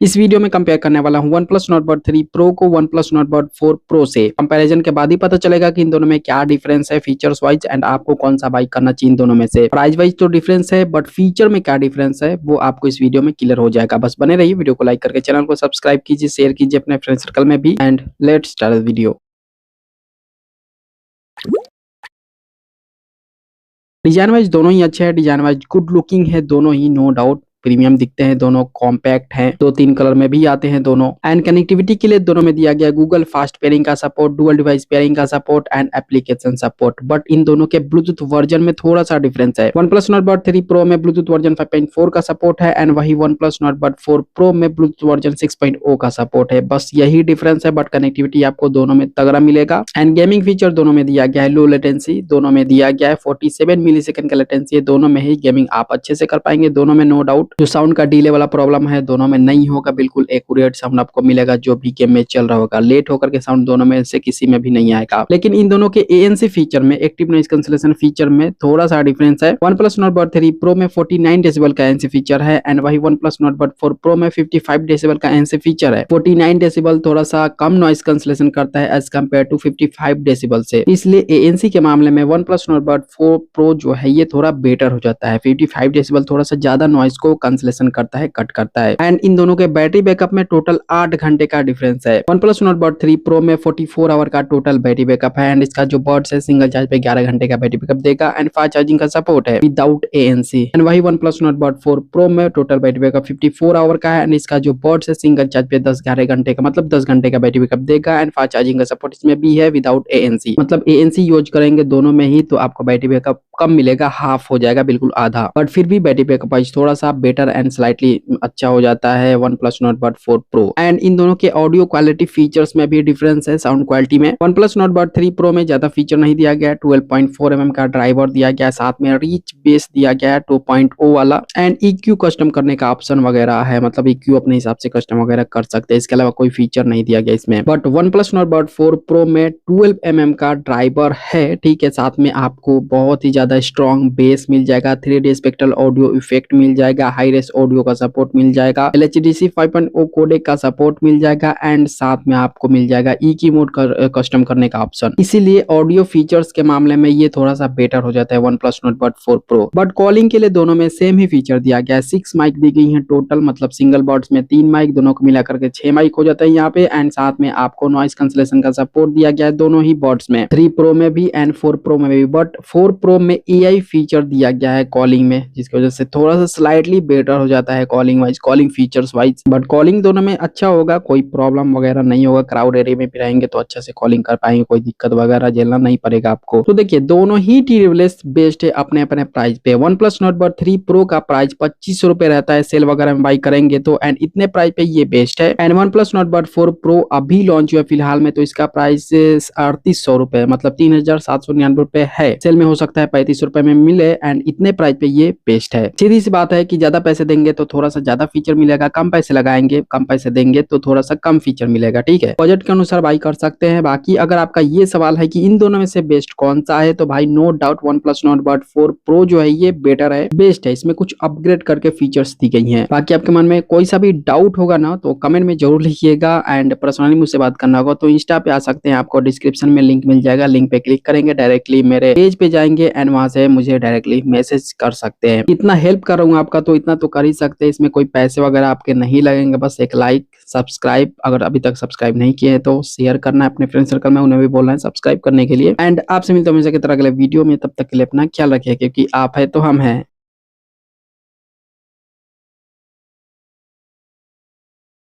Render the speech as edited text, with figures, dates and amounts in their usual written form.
इस वीडियो में कंपेयर करने वाला हूं OnePlus Nord Bud 3 Pro को OnePlus Nord Bud 4 Pro से। कंपैरिजन के बाद ही पता चलेगा कि इन दोनों में क्या डिफरेंस है फीचर्स वाइज एंड आपको कौन सा बाइक करना चाहिए इन दोनों में से। प्राइस वाइज तो डिफरेंस है बट फीचर में क्या डिफरेंस है वो आपको इस वीडियो में क्लियर हो जाएगा। बस बने रहिए, वीडियो को लाइक करके चैनल को सब्सक्राइब कीजिए, शेयर कीजिए अपने फ्रेंड सर्कल में भी and let's start the video. Design wise दोनों ही अच्छे हैं, डिजाइन वाइज गुड लुकिंग है दोनों ही, नो डाउट प्रीमियम दिखते हैं दोनों, कॉम्पैक्ट हैं, 2-3 कलर में भी आते हैं दोनों। एंड कनेक्टिविटी के लिए दोनों में दिया गया गूगल फास्ट पेयरिंग का सपोर्ट, डुअल डिवाइस पेयरिंग का support and application support. But in दोनों के ब्लूटूथ वर्जन में थोड़ा सा डिफरेंस है। OnePlus Nord Bud 3 Pro में ब्लूटूथ वर्जन 5.4 का सपोर्ट है एंड वही OnePlus Nord Bud 4 Pro में ब्लूटूथ वर्जन 6.0 का सपोर्ट है। बस यही डिफरेंस है बट कनेक्टिविटी आपको दोनों में तगड़ा मिलेगा। एंड गेमिंग फीचर दोनों में दिया गया है लो लेटेंसी, दोनों में दिया गया है 47 मिलीसेकंड का लेटेंसी है, दोनों में ही गेमिंग आप अच्छे से कर पाएंगे दोनों में, नो डाउट। जो साउंड का डिले वाला प्रॉब्लम है दोनों में नहीं होगा, बिल्कुल एक्यूरेट साउंड आपको मिलेगा जो भी गेम में चल रहा होगा। लेट होकर के साउंड दोनों में से किसी में भी नहीं आएगा। लेकिन इन दोनों के ANC फीचर में, एक्टिव नॉइज कैंसलेशन फीचर में थोड़ा सा डिफरेंस है। OnePlus Nord Bud 3 Pro में 49 डेसिबल का ANC फीचर है एंड वही OnePlus Nord Bud 4 Pro में 55 डेसिबल का ANC फीचर है। 49 डेसिबल थोड़ा सा कम नॉइज कैंसलेशन करता है एज कम्पेयर टू 55 डेसिबल से, इसलिए ANC के मामले में OnePlus Nord Bud 4 Pro जो है ये थोड़ा बेटर हो जाता है। 55 डेसिबल थोड़ा सा ज्यादा नॉइज को कैंसलेशन करता है, कट करता है। एंड इन दोनों के बैटरी बैकअप में टोटल 8 घंटे का डिफरेंस है। OnePlus Nord Bud 3 Pro में 44 आवर का टोटल बैटरी बैकअप है एंड इसका जो बड्स है सिंगल चार्ज पे 11 घंटे का बैटरी बैकअप देगा एंड फास्ट चार्जिंग का सपोर्ट है विदाउट ANC। एंड वही OnePlus Nord Bud 4 Pro में टोटल बैटरी बैकअप 54 आवर का है एंड इसका जो बड्स है सिंगल चार्ज पे 10-11 घंटे का, मतलब 10 घंटे का बैटरी बैकअप देगा एंड फास्ट चार्जिंग का सपोर्ट इसमें भी है विदाउट ANC। मतलब ANC यूज करेंगे दोनों में ही तो आपको बैटरी बैकअप कम मिलेगा, हाफ हो जाएगा, बिल्कुल आधा, बट फिर भी बैटरी बैकअप वाइज थोड़ा सा बेटर एंड स्लाइटली अच्छा हो जाता है OnePlus Nord Bud 4 Pro। And in दोनों के ऑडियो क्वालिटी फीचर्स में भी डिफरेंस है साउंड क्वालिटी में। OnePlus Nord Bud 3 Pro में ज्यादा फीचर नहीं दिया गया, 12.4 mm का ड्राइवर दिया गया, साथ में रिच बेस दिया गया है 2.0 वाला एंड EQ कस्टम करने का ऑप्शन वगैरह है, मतलब EQ अपने हिसाब से कस्टम वगैरह कर सकते हैं। इसके अलावा कोई फीचर नहीं दिया गया इसमें। But OnePlus Nord Bud 4 Pro में 12 mm का ड्राइवर है, ठीक है, साथ में आपको बहुत ही ज्यादा स्ट्रॉन्ग बेस मिल जाएगा, 3D स्पेक्ट्रल ऑडियो इफेक्ट मिल जाएगा, हाई रेस ऑडियो का सपोर्ट मिल जाएगा, LHDC 5.0 कोडेक का सपोर्ट मिल जाएगा एंड साथ में आपको मिल जाएगा EQ मोड कस्टम करने का ऑप्शन। इसीलिए ऑडियो फीचर्स के मामले में ये थोड़ा सा बेटर हो जाता है OnePlus Nord Bud 4 Pro। But calling के लिए दोनों में सेम ही फीचर दिया गया है, 6 माइक दी गई है टोटल, मतलब सिंगल बड्स में 3 माइक, दोनों को मिलाकर के 6 माइक हो जाता है यहाँ पे एंड साथ में आपको नॉइस कैंसलेशन का सपोर्ट दिया गया है दोनों ही बड्स में, 3 Pro में भी एंड 4 Pro में भी। बट 4 Pro में AI फीचर दिया गया है कॉलिंग में, जिसकी वजह से थोड़ा सा स्लाइटली बेटर हो जाता है calling wise, calling features wise. But calling दोनों में अच्छा होगा, कोई प्रॉब्लम वगैरह नहीं होगा, क्राउड एरिया में भी रहेंगे तो अच्छे से कॉलिंग कर पाएंगे, कोई दिक्कत वगैरह झेलना नहीं पड़ेगा आपको। तो देखिए दोनों ही टीयरलेस बेस्ड है अपने अपने प्राइस पे। OnePlus Nord Bud 3 Pro का प्राइस 2500 रुपए रहता है सेल वगैरह में बाई करेंगे तो, एंड इतने प्राइस पे ये बेस्ट है। And OnePlus Nord Bud 4 Pro अभी लॉन्च हुआ फिलहाल में तो इसका प्राइस 3800 रुपए, मतलब 3799 रुपए है, सेल में हो सकता है 3500 रुपए में मिले एंड इतने प्राइस पे ये बेस्ट है। सीधी सी बात है कि ज्यादा पैसे देंगे तो थोड़ा सा ज्यादा फीचर मिलेगा, कम पैसे लगाएंगे कम पैसे देंगे तो थोड़ा सा कम फीचर मिलेगा, ठीक है, बजट के अनुसार बाई कर सकते हैं। बाकी अगर आपका ये सवाल है कि इन दोनों में से बेस्ट कौन सा है तो भाई no doubt OnePlus Nord Bud 4 Pro जो है ये बेटर है, बेस्ट है, इसमें कुछ अपग्रेड करके फीचर्स दी गई हैं। बाकी आपके मन में कोई सा भी डाउट होगा ना तो कमेंट में जरूर लिखिएगा एंड पर्सनली मुझसे बात करना होगा तो इंस्टा पे आ सकते हैं, आपको डिस्क्रिप्शन में लिंक मिल जाएगा, लिंक पे क्लिक करेंगे डायरेक्टली मेरे पेज पे जाएंगे एंड वहां से मुझे डायरेक्टली मैसेज कर सकते हैं। इतना हेल्प कर रहा हूँ आपका तो इतना तो कर ही सकते हैं, इसमें कोई पैसे वगैरह आपके नहीं लगेंगे, बस एक लाइक सब्सक्राइब, अगर अभी तक सब्सक्राइब नहीं किए हैं तो शेयर करना है अपने फ्रेंड सर्कल में, उन्हें भी बोलना है सब्सक्राइब करने के लिए। एंड आपसे मिलता हूं हमेशा की तरह अगले वीडियो में, तब तक के लिए अपना ख्याल रखिए क्योंकि आप है तो हम हैं।